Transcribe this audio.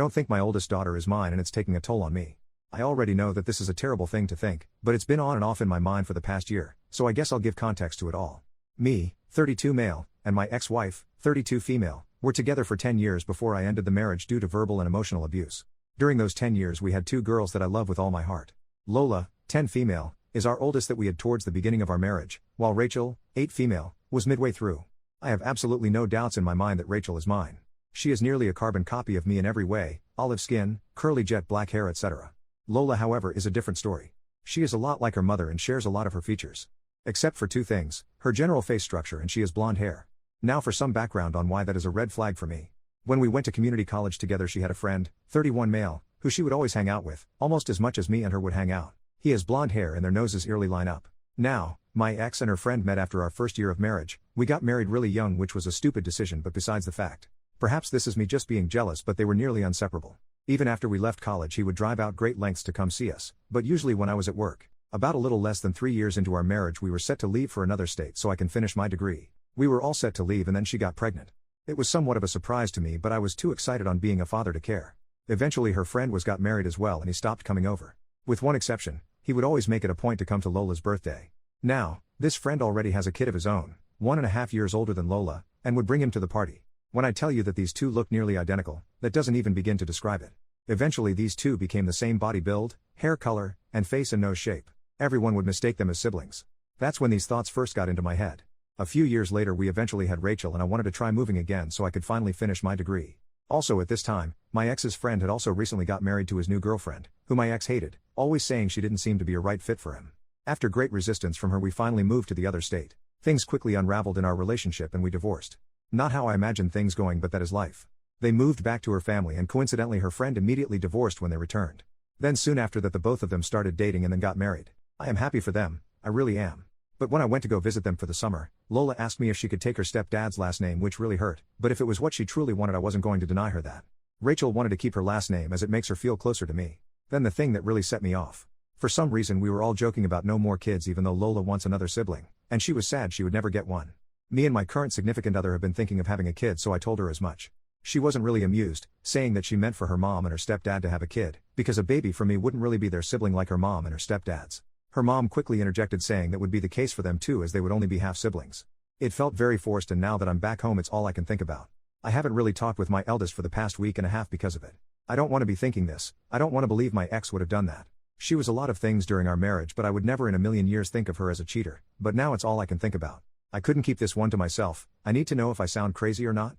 don't think my oldest daughter is mine and it's taking a toll on me. I already know that this is a terrible thing to think, but it's been on and off in my mind for the past year, so I guess I'll give context to it all. Me, 32 male, and my ex-wife, 32 female, were together for 10 years before I ended the marriage due to verbal and emotional abuse. During those 10 years we had 2 girls that I love with all my heart. Lola, 10 female, is our oldest that we had towards the beginning of our marriage, while Rachel, 8 female, was midway through. I have absolutely no doubts in my mind that Rachel is mine. She is nearly a carbon copy of me in every way, olive skin, curly jet black hair etc. Lola however is a different story. She is a lot like her mother and shares a lot of her features. Except for 2 things, her general face structure and she has blonde hair. Now for some background on why that is a red flag for me. When we went to community college together she had a friend, 31 male, who she would always hang out with, almost as much as me and her would hang out. He has blonde hair and their noses eerily line up. Now, my ex and her friend met after our first year of marriage. We got married really young, which was a stupid decision, but besides the fact. Perhaps this is me just being jealous, but they were nearly inseparable. Even after we left college he would drive out great lengths to come see us, but usually when I was at work. About a little less than 3 years into our marriage we were set to leave for another state so I can finish my degree. We were all set to leave and then she got pregnant. It was somewhat of a surprise to me, but I was too excited on being a father to care. Eventually her friend got married as well and he stopped coming over. With one exception, he would always make it a point to come to Lola's birthday. Now, this friend already has a kid of his own, 1.5 years older than Lola, and would bring him to the party. When I tell you that these 2 look nearly identical, that doesn't even begin to describe it. Eventually these 2 became the same body build, hair color, and face and nose shape. Everyone would mistake them as siblings. That's when these thoughts first got into my head. A few years later we eventually had Rachel and I wanted to try moving again so I could finally finish my degree. Also at this time, my ex's friend had also recently got married to his new girlfriend, who my ex hated, always saying she didn't seem to be a right fit for him. After great resistance from her we finally moved to the other state. Things quickly unraveled in our relationship and we divorced. Not how I imagined things going, but that is life. They moved back to her family and coincidentally her friend immediately divorced when they returned. Then soon after that the both of them started dating and then got married. I am happy for them, I really am. But when I went to go visit them for the summer, Lola asked me if she could take her stepdad's last name, which really hurt, but if it was what she truly wanted I wasn't going to deny her that. Rachel wanted to keep her last name as it makes her feel closer to me. Then the thing that really set me off. For some reason we were all joking about no more kids even though Lola wants another sibling, and she was sad she would never get one. Me and my current significant other have been thinking of having a kid, so I told her as much. She wasn't really amused, saying that she meant for her mom and her stepdad to have a kid, because a baby for me wouldn't really be their sibling like her mom and her stepdad's. Her mom quickly interjected saying that would be the case for them too as they would only be half siblings. It felt very forced and now that I'm back home it's all I can think about. I haven't really talked with my eldest for the past week and a half because of it. I don't want to be thinking this, I don't want to believe my ex would have done that. She was a lot of things during our marriage but I would never in a million years think of her as a cheater, but now it's all I can think about. I couldn't keep this one to myself. I need to know if I sound crazy or not.